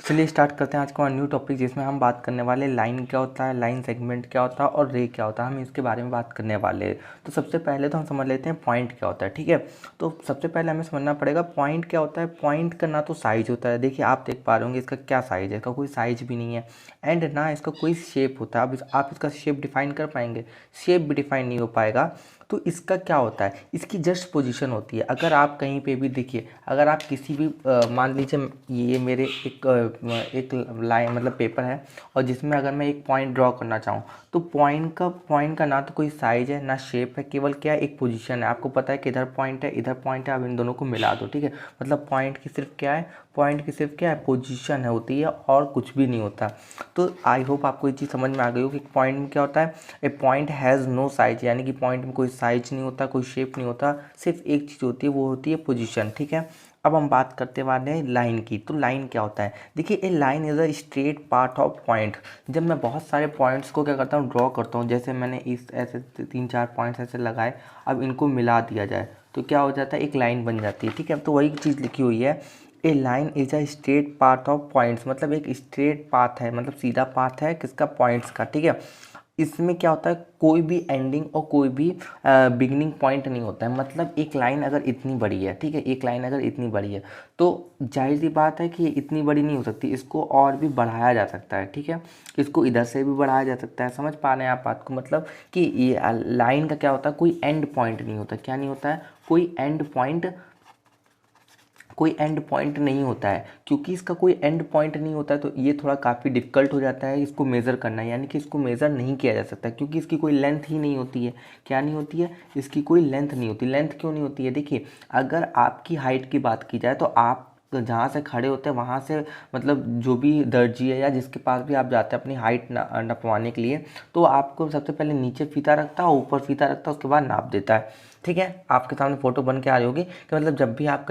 चलिए स्टार्ट करते हैं आज का न्यू टॉपिक, जिसमें हम बात करने वाले लाइन क्या होता है, लाइन सेगमेंट क्या होता है और रे क्या होता है। हम इसके बारे में बात करने वाले हैं। तो सबसे पहले तो हम समझ लेते हैं पॉइंट क्या होता है। ठीक है, तो सबसे पहले हमें समझना पड़ेगा पॉइंट क्या होता है। पॉइंट का ना तो साइज होता है, देखिए आप देख पा रहे होंगे इसका क्या साइज है, इसका कोई साइज भी नहीं है, एंड ना इसका कोई शेप होता है। अब आप इसका शेप डिफाइन कर पाएंगे? शेप भी डिफाइन नहीं हो पाएगा। तो इसका क्या होता है, इसकी जस्ट पोजीशन होती है। अगर आप कहीं पे भी देखिए, अगर आप किसी भी मान लीजिए ये मेरे एक लाइन मतलब पेपर है, और जिसमें अगर मैं एक पॉइंट ड्रॉ करना चाहूँ, तो पॉइंट का ना तो कोई साइज है ना शेप है, केवल क्या है, एक पोजीशन है। आपको पता है कि इधर पॉइंट है इधर पॉइंट है, आप इन दोनों को मिला दो। ठीक है, मतलब पॉइंट की सिर्फ क्या है, पॉइंट की सिर्फ क्या है, पोजीशन है होती है, और कुछ भी नहीं होता। तो आई होप आपको ये चीज़ समझ में आ गई हो कि पॉइंट में क्या होता है। ए पॉइंट हैज़ नो साइज, यानी कि पॉइंट में कोई साइज नहीं होता, कोई शेप नहीं होता, सिर्फ एक चीज़ होती है, वो होती है पोजीशन। ठीक है, अब हम बात करते वाले हैं लाइन की। तो लाइन क्या होता है, देखिए a line is a straight part of point. जब मैं बहुत सारे पॉइंट्स को क्या करता हूँ, ड्रॉ करता हूँ, जैसे मैंने इस ऐसे 3-4 पॉइंट्स ऐसे लगाए, अब इनको मिला दिया जाए तो क्या हो जाता है, एक लाइन बन जाती है। ठीक है, तो वही चीज़ लिखी हुई है, a line is a straight path of points, मतलब एक स्ट्रेट पाथ है, मतलब सीधा पाथ है किसका, पॉइंट्स का। ठीक है, इसमें क्या होता है, कोई भी एंडिंग और कोई भी बिगनिंग पॉइंट नहीं होता है। मतलब एक लाइन अगर इतनी बड़ी है, ठीक है, एक लाइन अगर इतनी बड़ी है, तो जाहिर सी बात है कि ये इतनी बड़ी नहीं हो सकती, इसको और भी बढ़ाया जा सकता है। ठीक है, इसको इधर से भी बढ़ाया जा सकता है। समझ पा रहे हैं आप बात को, मतलब कि ये लाइन का क्या होता है, कोई एंड पॉइंट नहीं होता। क्या नहीं होता है, कोई एंड पॉइंट नहीं होता है। क्योंकि इसका कोई एंड पॉइंट नहीं होता है, तो ये थोड़ा काफ़ी डिफ़िकल्ट हो जाता है इसको मेज़र करना, यानी कि इसको मेज़र नहीं किया जा सकता, क्योंकि इसकी कोई लेंथ ही नहीं होती है। क्या नहीं होती है, इसकी कोई लेंथ नहीं होती। लेंथ क्यों नहीं होती है, देखिए अगर आपकी हाइट की बात की जाए, तो आप जहाँ से खड़े होते हैं वहाँ से, मतलब जो भी दर्जी है या जिसके पास भी आप जाते हैं अपनी हाइट नपवाने के लिए, तो आपको सबसे पहले नीचे फीता रखता है, ऊपर फीता रखता है, उसके बाद नाप देता है। ठीक है, आपके सामने फ़ोटो बन के आ रही होगी कि मतलब जब भी आप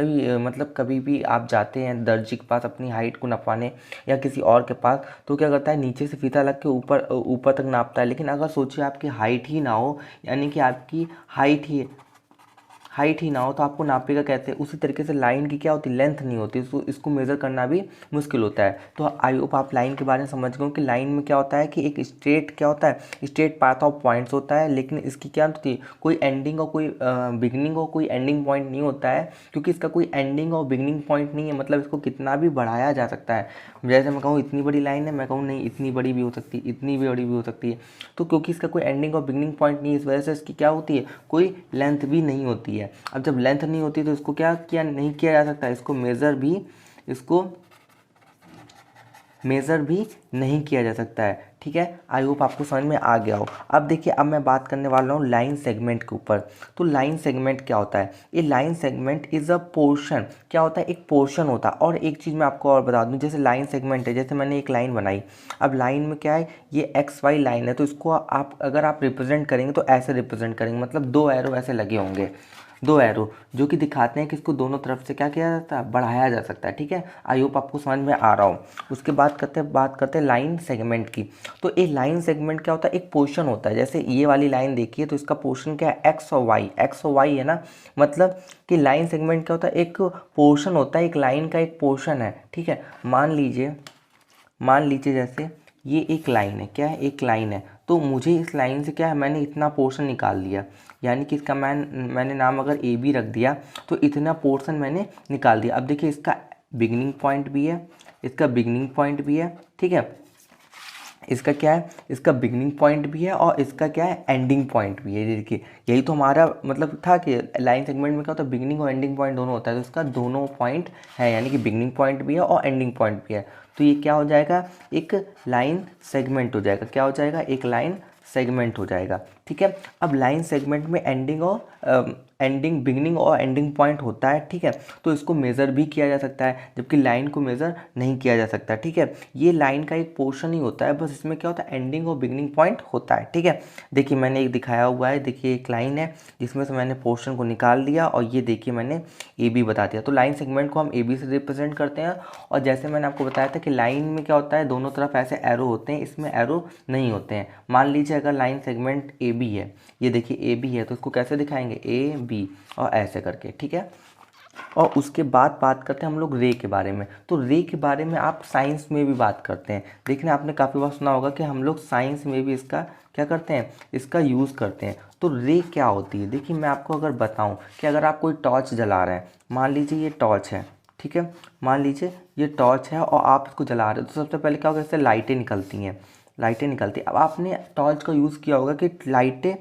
कभी भी आप जाते हैं दर्जी के पास अपनी हाइट को नपवाने या किसी और के पास, तो क्या करता है, नीचे से फीता लग के ऊपर ऊपर तक नापता है। लेकिन अगर सोचिए आपकी हाइट ही ना हो, यानी कि आपकी हाइट ही ना हो, तो आपको नापेगा कैसे। उसी तरीके से लाइन की क्या होती, लेंथ नहीं होती, इसको मेज़र करना भी मुश्किल होता है। तो आई होप आप लाइन के बारे में समझ गए हो कि लाइन में क्या होता है कि एक स्ट्रेट क्या होता है, स्ट्रेट पाथ ऑफ पॉइंट्स होता है, लेकिन इसकी क्या होती है, कोई एंडिंग और कोई बिगनिंग और कोई एंडिंग पॉइंट नहीं होता है। क्योंकि इसका कोई एंडिंग और बिगनिंग पॉइंट नहीं है, मतलब इसको कितना भी बढ़ाया जा सकता है। जैसे मैं कहूँ इतनी बड़ी लाइन है, मैं कहूँ नहीं इतनी बड़ी भी हो सकती है, इतनी भी बड़ी भी हो सकती है। तो क्योंकि इसका कोई एंडिंग और बिगनिंग पॉइंट नहीं है, इस वजह से इसकी क्या होती है, कोई लेंथ भी नहीं होती है। अब जब लेंथ नहीं होती तो इसको क्या किया नहीं किया जा सकता, इसको मेज़र भी नहीं किया जा सकता है। ठीक है, आई होप आपको समझ में आ गया हो। अब देखिए, अब मैं बात करने वाला हूँ लाइन सेगमेंट के ऊपर। तो लाइन सेगमेंट क्या होता है, ये line segment is a portion, क्या होता है, एक पोर्शन होता है। और एक चीज़ मैं आपको और बता दूँ, जैसे लाइन सेगमेंट है, जैसे मैंने एक लाइन बनाई, अब लाइन में क्या है, ये एक्स वाई लाइन है, तो इसको आप अगर आप रिप्रेजेंट करेंगे तो ऐसे रिप्रेजेंट करेंगे, मतलब 2 एरो ऐसे लगे होंगे, 2 एरो जो कि दिखाते हैं कि इसको दोनों तरफ से क्या किया जाता है, बढ़ाया जा सकता है। ठीक है, आई होप आपको समझ में आ रहा हो। उसके बाद बात करते हैं लाइन सेगमेंट की। तो एक लाइन सेगमेंट क्या होता है, एक पोर्शन होता है। जैसे ये वाली लाइन देखिए, तो इसका पोर्शन क्या है, एक्स और वाई है ना। मतलब कि लाइन सेगमेंट क्या होता है, एक पोर्शन होता है, एक लाइन का एक पोर्शन है। ठीक है, मान लीजिए जैसे ये एक लाइन है, क्या है, एक लाइन है, तो मुझे इस लाइन से क्या है, मैंने इतना पोर्शन निकाल लिया, यानी कि इसका मैंने नाम अगर ए बी रख दिया, तो इतना पोर्शन मैंने निकाल दिया। अब देखिए, इसका बिगिनिंग पॉइंट भी है, इसका बिगिनिंग पॉइंट भी है। ठीक है, इसका क्या है, इसका बिगनिंग पॉइंट भी है और इसका क्या है, एंडिंग पॉइंट भी है। ये देखिए, यही तो हमारा मतलब था कि लाइन सेगमेंट में क्या होता है, बिगनिंग और एंडिंग पॉइंट दोनों होता है, तो इसका दोनों पॉइंट है, यानी कि बिगनिंग पॉइंट भी है और एंडिंग पॉइंट भी है। तो ये क्या हो जाएगा, एक लाइन सेगमेंट हो जाएगा। क्या हो जाएगा, एक लाइन सेगमेंट हो जाएगा। ठीक है, अब लाइन सेगमेंट में बिगनिंग और एंडिंग पॉइंट होता है। ठीक है, तो इसको मेज़र भी किया जा सकता है, जबकि लाइन को मेज़र नहीं किया जा सकता। ठीक है, ये लाइन का एक पोर्शन ही होता है, बस इसमें क्या होता है, एंडिंग और बिगनिंग पॉइंट होता है। ठीक है, देखिए मैंने एक दिखाया हुआ है, देखिए एक लाइन है जिसमें से मैंने पोर्शन को निकाल दिया, और ये देखिए मैंने ए बी बता दिया। तो लाइन सेगमेंट को हम ए बी से रिप्रेजेंट करते हैं। और जैसे मैंने आपको बताया था कि लाइन में क्या होता है, दोनों तरफ ऐसे एरो होते हैं, इसमें एरो नहीं होते हैं। मान लीजिए अगर लाइन सेगमेंट ए बी है, ये देखिए ए बी है, तो इसको कैसे दिखाएंगे, ए बी और ऐसे करके। ठीक है, और उसके बाद बात करते हैं हम लोग रे के बारे में। तो रे के बारे में आप साइंस में भी बात करते हैं। देखना आपने काफ़ी बार सुना होगा कि हम लोग साइंस में भी इसका क्या करते हैं, इसका यूज़ करते हैं। तो रे क्या होती है, देखिए मैं आपको अगर बताऊं कि अगर आप कोई टॉर्च जला रहे हैं, मान लीजिए ये टॉर्च है, ठीक है, मान लीजिए ये टॉर्च है और आप इसको जला रहे हो, तो सबसे पहले क्या होगा, इससे लाइटें निकलती हैं, लाइटें निकलती हैं। अब आपने टॉर्च का यूज़ किया होगा कि लाइटें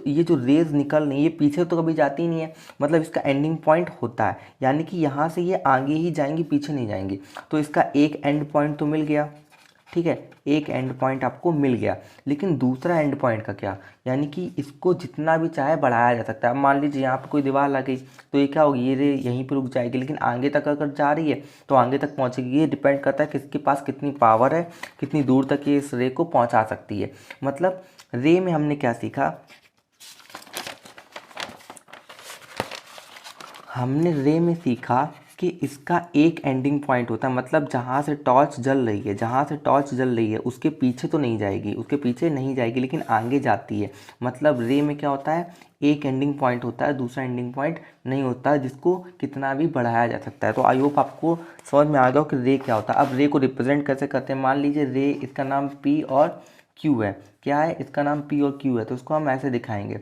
ये जो रेज़ निकल रही हैं ये पीछे तो कभी जाती नहीं है, मतलब इसका एंडिंग पॉइंट होता है, यानी कि यहाँ से ये आगे ही जाएंगी, पीछे नहीं जाएंगी। तो इसका एक एंड पॉइंट तो मिल गया, ठीक है, एक एंड पॉइंट आपको मिल गया। लेकिन दूसरा एंड पॉइंट का क्या, यानी कि इसको जितना भी चाहे बढ़ाया जा सकता है। अब मान लीजिए यहाँ पर कोई दीवार आ गई, तो ये क्या होगी, ये रे यहीं पर रुक जाएगी, लेकिन आगे तक अगर जा रही है तो आगे तक पहुँचेगी। ये डिपेंड करता है कि इसके पास कितनी पावर है, कितनी दूर तक ये इस रे को पहुँचा सकती है। मतलब रे में हमने क्या सीखा, हमने रे में सीखा कि इसका एक एंडिंग पॉइंट होता है, मतलब जहाँ से टॉर्च जल रही है, जहाँ से टॉर्च जल रही है उसके पीछे तो नहीं जाएगी, उसके पीछे नहीं जाएगी, लेकिन आगे जाती है। मतलब रे में क्या होता है, एक एंडिंग पॉइंट होता है, दूसरा एंडिंग पॉइंट नहीं होता है, जिसको कितना भी बढ़ाया जा सकता है। तो आई होप आपको समझ में आ गया कि रे क्या होता है। अब रे को रिप्रेजेंट कैसे करते हैं, मान लीजिए रे, इसका नाम पी और क्यू है, क्या है, इसका नाम पी और क्यू है, तो इसको हम ऐसे दिखाएंगे,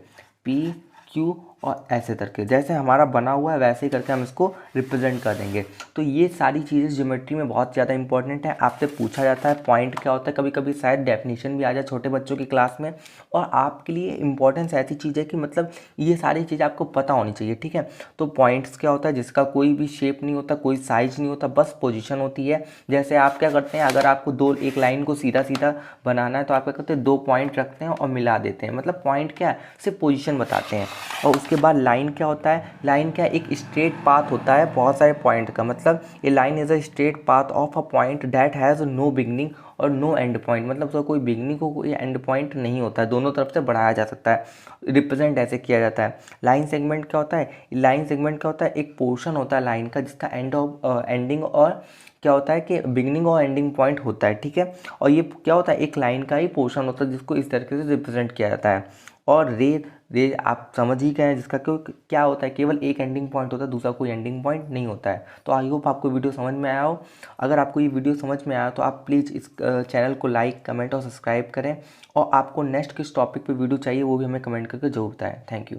पी क्यू और ऐसे करके, जैसे हमारा बना हुआ है वैसे ही करके हम इसको रिप्रेजेंट कर देंगे। तो ये सारी चीज़ें ज्योमेट्री में बहुत ज़्यादा इंपॉर्टेंट है। आपसे पूछा जाता है पॉइंट क्या होता है, कभी कभी शायद डेफिनेशन भी आ जाए छोटे बच्चों की क्लास में। और आपके लिए इंपॉर्टेंस ऐसी चीज़ है कि मतलब ये सारी चीज़ आपको पता होनी चाहिए, ठीक है। तो पॉइंट्स क्या होता है, जिसका कोई भी शेप नहीं होता, कोई साइज नहीं होता, बस पोजीशन होती है। जैसे आप क्या करते हैं, अगर आपको एक लाइन को सीधा सीधा बनाना है तो आप क्या करते हैं, दो पॉइंट रखते हैं और मिला देते हैं। मतलब पॉइंट क्या है, सिर्फ पोजीशन बताते हैं। और उसके बाद लाइन क्या होता है, लाइन क्या है, एक स्ट्रेट पाथ होता है बहुत सारे पॉइंट का। मतलब a line is a straight path of a point that has no beginning और नो एंड पॉइंट। मतलब उसका कोई बिगनिंग को कोई एंड पॉइंट नहीं होता है, दोनों तरफ से बढ़ाया जा सकता है, रिप्रेजेंट ऐसे किया जाता है। लाइन सेगमेंट क्या होता है, लाइन सेगमेंट क्या होता है, एक पोर्शन होता है लाइन का जिसका एंडिंग और क्या होता है कि बिगनिंग और एंडिंग पॉइंट होता है, ठीक है। और ये क्या होता है, एक लाइन का ही पोर्शन होता है जिसको इस तरीके से रिप्रेजेंट किया जाता है। और रे, रे आप समझ ही गए हैं, जिसका क्यों क्या होता है, केवल एक एंडिंग पॉइंट होता है, दूसरा कोई एंडिंग पॉइंट नहीं होता है। तो आई होप आपको वीडियो समझ में आया हो। अगर आपको ये वीडियो समझ में आया तो आप प्लीज़ इस चैनल को लाइक, कमेंट और सब्सक्राइब करें। और आपको नेक्स्ट किस टॉपिक पे वीडियो चाहिए वो भी हमें कमेंट करके जरूर बताएं। Thank you.